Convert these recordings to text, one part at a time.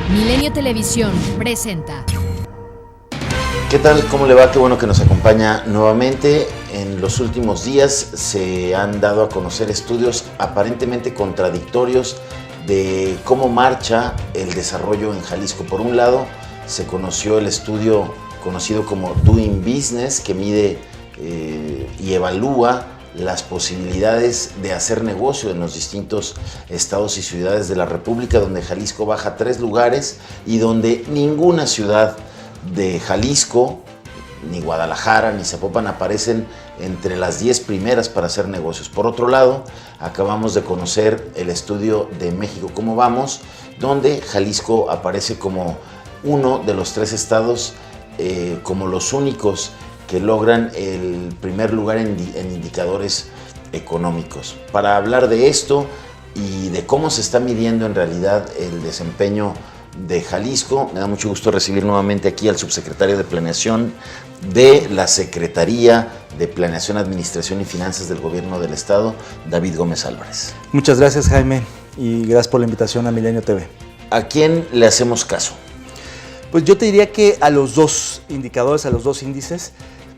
Milenio Televisión presenta. ¿Qué tal? ¿Cómo le va? Qué bueno que nos acompaña nuevamente. En los últimos días se han dado a conocer estudios aparentemente contradictorios de cómo marcha el desarrollo en Jalisco. Por un lado, se conoció el estudio conocido como Doing Business, que mide y evalúa las posibilidades de hacer negocio en los distintos estados y ciudades de la República, donde Jalisco baja 3 lugares y donde ninguna ciudad de Jalisco, ni Guadalajara, ni Zapopan aparecen entre las 10 primeras para hacer negocios. Por otro lado, acabamos de conocer el estudio de México Cómo Vamos, donde Jalisco aparece como uno de los 3 estados, como los únicos que logran el primer lugar en indicadores económicos. Para hablar de esto y de cómo se está midiendo en realidad el desempeño de Jalisco, me da mucho gusto recibir nuevamente aquí al subsecretario de Planeación de la Secretaría de Planeación, Administración y Finanzas del Gobierno del Estado, David Gómez Álvarez. Muchas gracias, Jaime, y gracias por la invitación a Milenio TV. ¿A quién le hacemos caso? Pues yo te diría que a los dos indicadores, a los dos índices,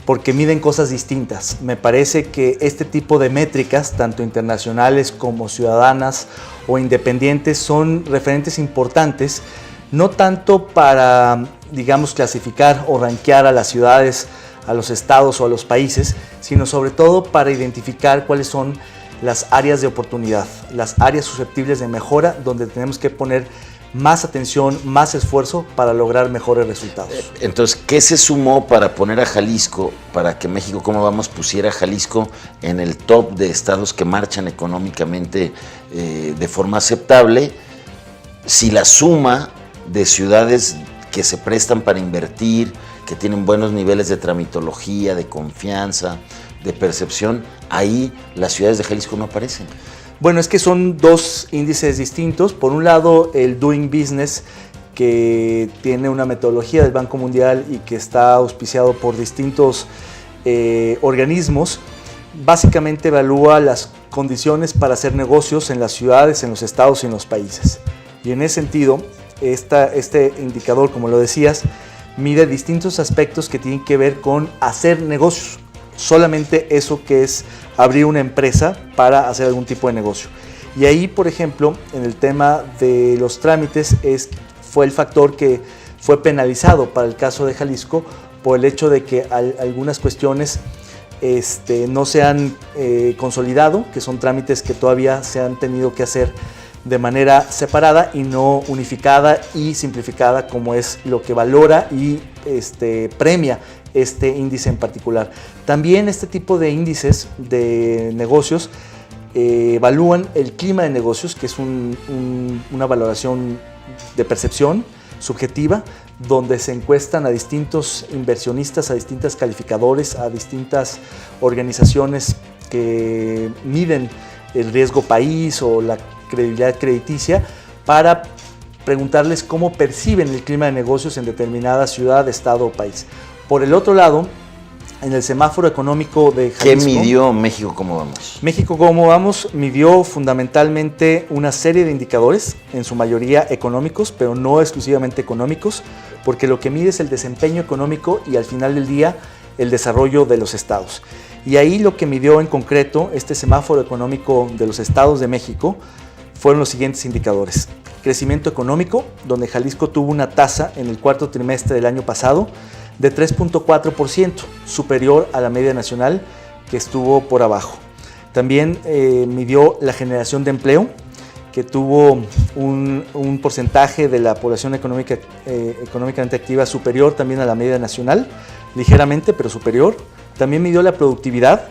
porque miden cosas distintas. Me parece que este tipo de métricas, tanto internacionales como ciudadanas o independientes, son referentes importantes, no tanto para, digamos, clasificar o rankear a las ciudades, a los estados o a los países, sino sobre todo para identificar cuáles son las áreas de oportunidad, las áreas susceptibles de mejora, donde tenemos que poner más atención, más esfuerzo para lograr mejores resultados. Entonces, ¿qué se sumó para poner a Jalisco, para que México Cómo Vamos pusiera a Jalisco en el top de estados que marchan económicamente de forma aceptable, si la suma de ciudades que se prestan para invertir, que tienen buenos niveles de tramitología, de confianza, de percepción, ahí las ciudades de Jalisco no aparecen? Bueno, es que son dos índices distintos. Por un lado, el Doing Business, que tiene una metodología del Banco Mundial y que está auspiciado por distintos organismos, básicamente evalúa las condiciones para hacer negocios en las ciudades, en los estados y en los países. Y en ese sentido, este indicador, como lo decías, mide distintos aspectos que tienen que ver con hacer negocios. Solamente eso que es abrir una empresa para hacer algún tipo de negocio. Y ahí, por ejemplo, en el tema de los trámites, fue el factor que fue penalizado para el caso de Jalisco por el hecho de que algunas cuestiones no se han consolidado, que son trámites que todavía se han tenido que hacer de manera separada y no unificada y simplificada, como es lo que valora y premia este índice en particular. También este tipo de índices de negocios evalúan el clima de negocios, que es una valoración de percepción subjetiva, donde se encuestan a distintos inversionistas, a distintos calificadores, a distintas organizaciones que miden el riesgo país o la credibilidad crediticia, para preguntarles cómo perciben el clima de negocios en determinada ciudad, estado o país. Por el otro lado, en el semáforo económico de Jalisco, ¿qué midió México Cómo Vamos? México Cómo Vamos midió fundamentalmente una serie de indicadores, en su mayoría económicos, pero no exclusivamente económicos, porque lo que mide es el desempeño económico y al final del día el desarrollo de los estados. Y ahí lo que midió en concreto este semáforo económico de los estados de México fueron los siguientes indicadores. Crecimiento económico, donde Jalisco tuvo una tasa en el cuarto trimestre del año pasado de 3.4%, superior a la media nacional, que estuvo por abajo. También midió la generación de empleo, que tuvo un porcentaje de la población económicamente activa superior también a la media nacional, ligeramente, pero superior. También midió la productividad,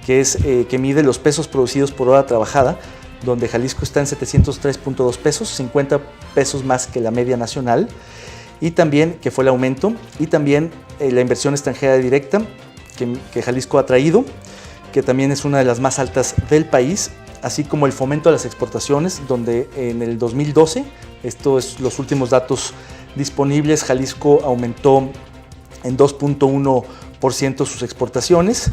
que mide los pesos producidos por hora trabajada, donde Jalisco está en 703.2 pesos, 50 pesos más que la media nacional, y también, que fue el aumento, y también la inversión extranjera directa que Jalisco ha traído, que también es una de las más altas del país, así como el fomento a las exportaciones, donde en el 2012, estos es los últimos datos disponibles, Jalisco aumentó en 2.1% sus exportaciones.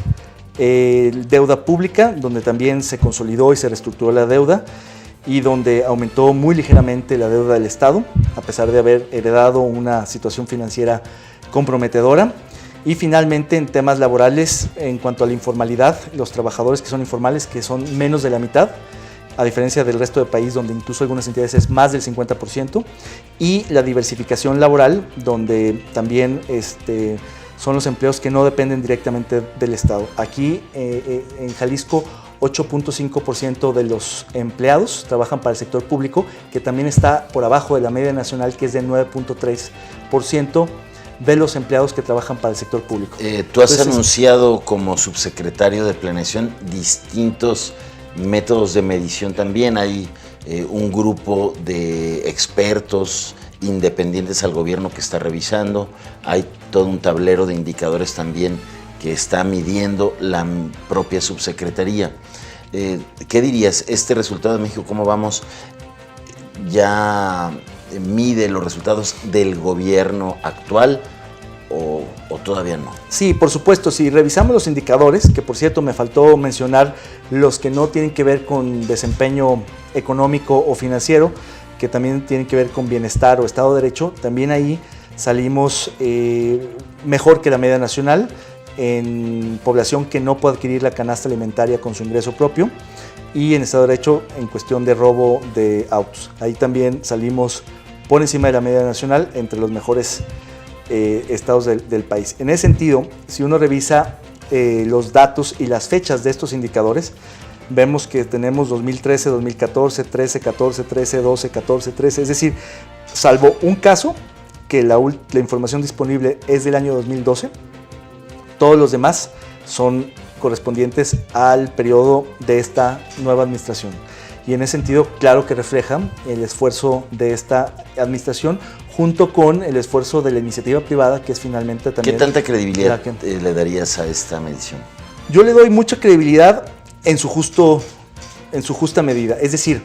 Deuda pública, donde también se consolidó y se reestructuró la deuda, y donde aumentó muy ligeramente la deuda del Estado, a pesar de haber heredado una situación financiera comprometedora. Y finalmente, en temas laborales, en cuanto a la informalidad, los trabajadores que son informales, que son menos de la mitad, a diferencia del resto del país, donde incluso algunas entidades es más del 50%, y la diversificación laboral, donde también son los empleos que no dependen directamente del Estado. Aquí, en Jalisco, 8.5% de los empleados trabajan para el sector público, que también está por abajo de la media nacional, que es de 9.3% de los empleados que trabajan para el sector público. Tú has anunciado como subsecretario de Planeación distintos métodos de medición también. Hay un grupo de expertos independientes al gobierno que está revisando, hay todo un tablero de indicadores también que está midiendo la propia subsecretaría. ¿Qué dirías? ¿Este resultado de México, cómo vamos, ya mide los resultados del gobierno actual o todavía no? Sí, por supuesto. Si revisamos los indicadores, que por cierto me faltó mencionar los que no tienen que ver con desempeño económico o financiero, que también tienen que ver con bienestar o Estado de Derecho, también ahí salimos mejor que la media nacional en población que no puede adquirir la canasta alimentaria con su ingreso propio, y en Estado de Derecho en cuestión de robo de autos. Ahí también salimos por encima de la media nacional entre los mejores estados del país. En ese sentido, si uno revisa los datos y las fechas de estos indicadores, vemos que tenemos 2013, 2014, 13, 14, 13, 12, 14, 13, es decir, salvo un caso, que la información disponible es del año 2012, todos los demás son correspondientes al periodo de esta nueva administración. Y en ese sentido, claro que reflejan el esfuerzo de esta administración junto con el esfuerzo de la iniciativa privada, que es finalmente también... ¿Qué tanta credibilidad le darías a esta medición? Yo le doy mucha credibilidad en su justa medida. Es decir,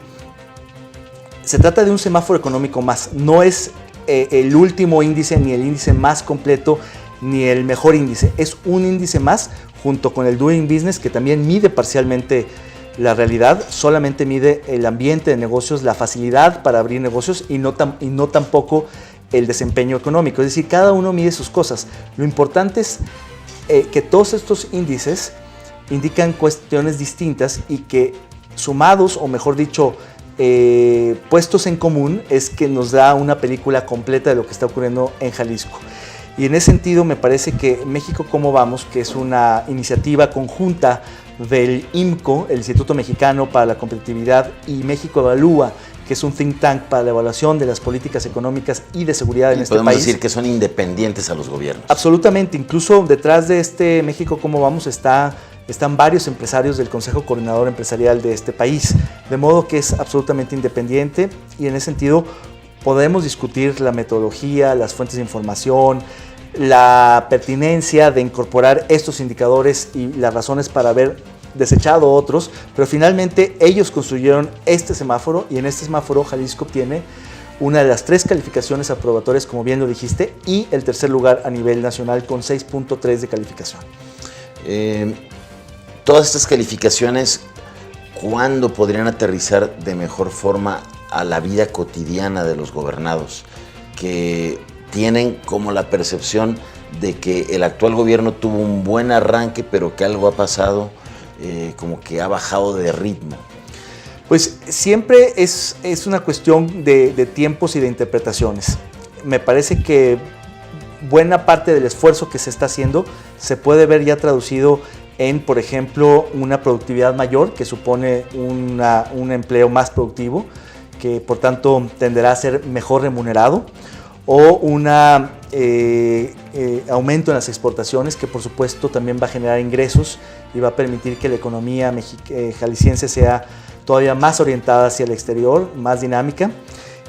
se trata de un semáforo económico más. No es el último índice, ni el índice más completo, ni el mejor índice. Es un índice más junto con el Doing Business, que también mide parcialmente la realidad, solamente mide el ambiente de negocios, la facilidad para abrir negocios y no tampoco el desempeño económico. Es decir, cada uno mide sus cosas. Lo importante es que todos estos índices indican cuestiones distintas y que sumados, o mejor dicho, puestos en común, es que nos da una película completa de lo que está ocurriendo en Jalisco. Y en ese sentido me parece que México Cómo Vamos, que es una iniciativa conjunta del IMCO, el Instituto Mexicano para la Competitividad, y México Evalúa, que es un think tank para la evaluación de las políticas económicas y de seguridad en este país. Podemos decir que son independientes a los gobiernos. Absolutamente. Incluso detrás de este México Cómo Vamos están varios empresarios del Consejo Coordinador Empresarial de este país, de modo que es absolutamente independiente, y en ese sentido podemos discutir la metodología, las fuentes de información, la pertinencia de incorporar estos indicadores y las razones para haber desechado otros, pero finalmente ellos construyeron este semáforo, y en este semáforo Jalisco tiene una de las 3 calificaciones aprobatorias, como bien lo dijiste, y el tercer lugar a nivel nacional con 6.3 de calificación. Todas estas calificaciones, ¿cuándo podrían aterrizar de mejor forma a la vida cotidiana de los gobernados, que tienen como la percepción de que el actual gobierno tuvo un buen arranque, pero que algo ha pasado, como que ha bajado de ritmo? Pues siempre es una cuestión de tiempos y de interpretaciones. Me parece que buena parte del esfuerzo que se está haciendo se puede ver ya traducido en, por ejemplo, una productividad mayor, que supone un empleo más productivo, que por tanto tenderá a ser mejor remunerado, o un aumento en las exportaciones, que por supuesto también va a generar ingresos y va a permitir que la economía jalisciense sea todavía más orientada hacia el exterior, más dinámica,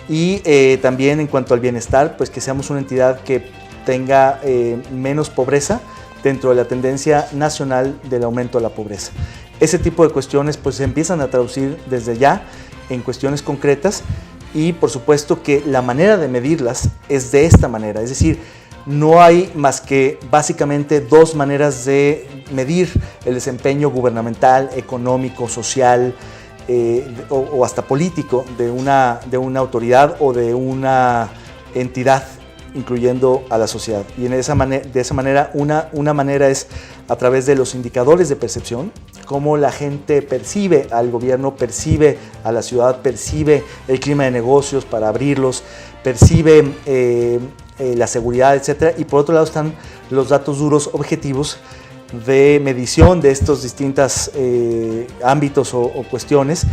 y también en cuanto al bienestar, pues que seamos una entidad que tenga menos pobreza dentro de la tendencia nacional del aumento de la pobreza. Ese tipo de cuestiones pues se empiezan a traducir desde ya en cuestiones concretas, y por supuesto que la manera de medirlas es de esta manera, es decir, no hay más que básicamente 2 maneras de medir el desempeño gubernamental, económico, social, o hasta político de una autoridad o de una entidad, incluyendo a la sociedad. Y de esa manera, una manera es a través de los indicadores de percepción, cómo la gente percibe al gobierno, percibe a la ciudad, percibe el clima de negocios para abrirlos, percibe la seguridad, etc. Y por otro lado están los datos duros objetivos de medición de estos distintos ámbitos o cuestiones,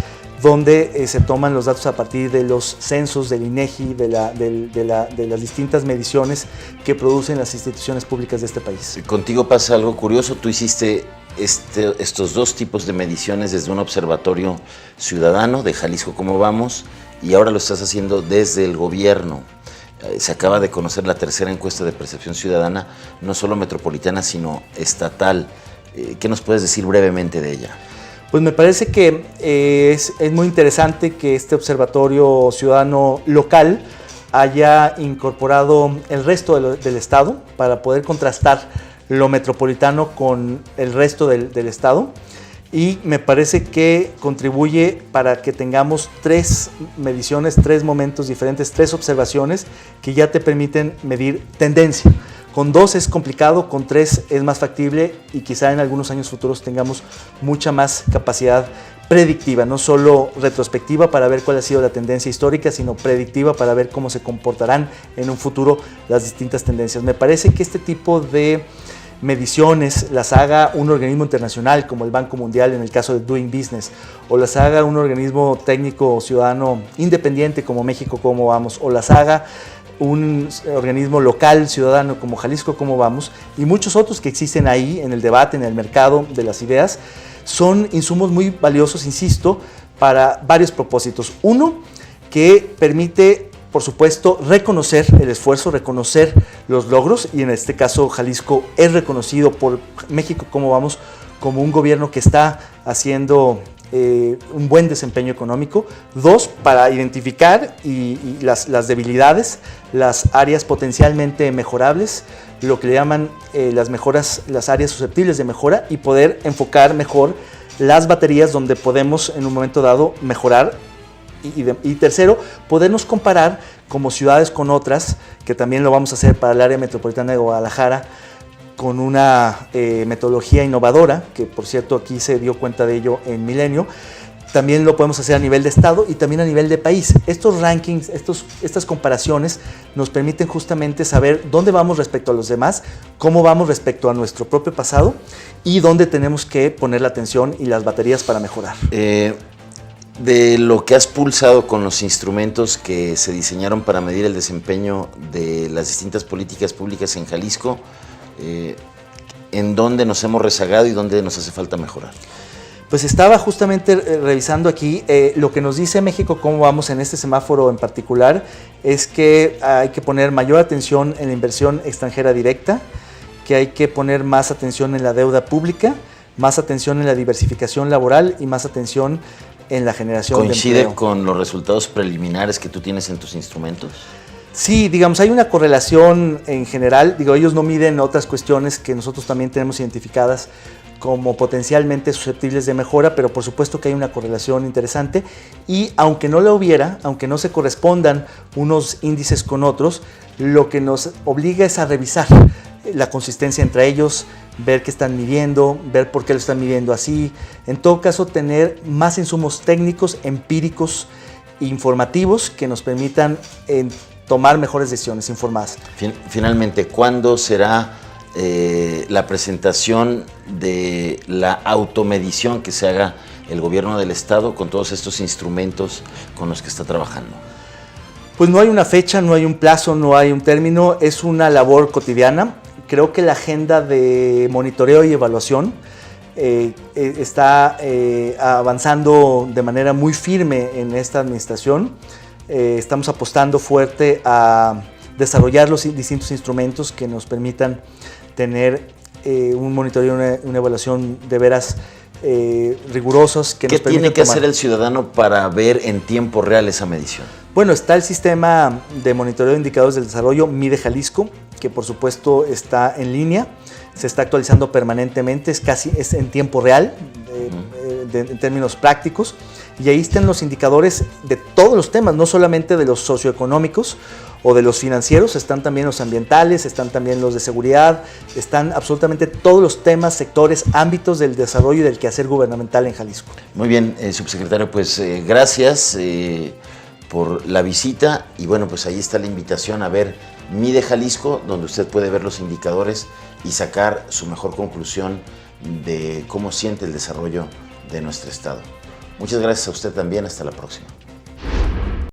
donde se toman los datos a partir de los censos del INEGI, de las distintas mediciones que producen las instituciones públicas de este país. Contigo pasa algo curioso, tú hiciste estos dos tipos de mediciones desde un observatorio ciudadano de Jalisco Cómo Vamos, y ahora lo estás haciendo desde el gobierno. Se acaba de conocer la tercera encuesta de percepción ciudadana, no solo metropolitana, sino estatal. ¿Qué nos puedes decir brevemente de ella? Pues me parece que es muy interesante que este observatorio ciudadano local haya incorporado el resto del estado para poder contrastar lo metropolitano con el resto del estado, y me parece que contribuye para que tengamos 3 mediciones, 3 momentos diferentes, 3 observaciones que ya te permiten medir tendencia. Con 2 es complicado, con 3 es más factible, y quizá en algunos años futuros tengamos mucha más capacidad predictiva, no solo retrospectiva para ver cuál ha sido la tendencia histórica, sino predictiva para ver cómo se comportarán en un futuro las distintas tendencias. Me parece que este tipo de mediciones las haga un organismo internacional como el Banco Mundial en el caso de Doing Business, o las haga un organismo técnico ciudadano independiente como México Cómo Vamos, o las haga un organismo local ciudadano como Jalisco Cómo Vamos, y muchos otros que existen ahí en el debate, en el mercado de las ideas, son insumos muy valiosos, insisto, para varios propósitos. Uno, que permite, por supuesto, reconocer el esfuerzo, reconocer los logros, y en este caso Jalisco es reconocido por México Cómo Vamos como un gobierno que está haciendo un buen desempeño económico. 2, para identificar las debilidades, las áreas potencialmente mejorables, lo que le llaman las áreas susceptibles de mejora, y poder enfocar mejor las baterías donde podemos en un momento dado mejorar. Y tercero, podernos comparar como ciudades con otras, que también lo vamos a hacer para el área metropolitana de Guadalajara, con una metodología innovadora, que por cierto aquí se dio cuenta de ello en Milenio. También lo podemos hacer a nivel de estado y también a nivel de país. Estos rankings, estas comparaciones nos permiten justamente saber dónde vamos respecto a los demás, cómo vamos respecto a nuestro propio pasado, y dónde tenemos que poner la atención y las baterías para mejorar. De lo que has pulsado con los instrumentos que se diseñaron para medir el desempeño de las distintas políticas públicas en Jalisco, ¿en dónde nos hemos rezagado y dónde nos hace falta mejorar? Pues estaba justamente revisando aquí, lo que nos dice México Cómo Vamos en este semáforo en particular es que hay que poner mayor atención en la inversión extranjera directa, que hay que poner más atención en la deuda pública, más atención en la diversificación laboral y más atención en la generación de empleo. ¿Coincide con los resultados preliminares que tú tienes en tus instrumentos? Sí, digamos, hay una correlación en general. Ellos no miden otras cuestiones que nosotros también tenemos identificadas como potencialmente susceptibles de mejora, pero por supuesto que hay una correlación interesante, y aunque no la hubiera, aunque no se correspondan unos índices con otros, lo que nos obliga es a revisar la consistencia entre ellos, ver qué están midiendo, ver por qué lo están midiendo así. En todo caso, tener más insumos técnicos, empíricos, informativos, que nos permitan tomar mejores decisiones informadas. Finalmente, ¿cuándo será la presentación de la automedición que se haga el gobierno del estado con todos estos instrumentos con los que está trabajando? Pues no hay una fecha, no hay un plazo, no hay un término, es una labor cotidiana. Creo que la agenda de monitoreo y evaluación está avanzando de manera muy firme en esta administración. Estamos apostando fuerte a desarrollar los distintos instrumentos que nos permitan tener un monitoreo y una evaluación de veras rigurosos. ¿Qué tiene que hacer el ciudadano para ver en tiempo real esa medición? Bueno, está el sistema de monitoreo de indicadores del desarrollo Mide Jalisco, que por supuesto está en línea, se está actualizando permanentemente, es en tiempo real, en términos prácticos. y ahí están los indicadores de todos los temas, no solamente de los socioeconómicos o de los financieros, están también los ambientales, están también los de seguridad, están absolutamente todos los temas, sectores, ámbitos del desarrollo y del quehacer gubernamental en Jalisco. Muy bien, subsecretario, pues gracias por la visita y bueno, pues ahí está la invitación a ver Mide Jalisco, donde usted puede ver los indicadores y sacar su mejor conclusión de cómo siente el desarrollo de nuestro estado. Muchas gracias a usted también, hasta la próxima.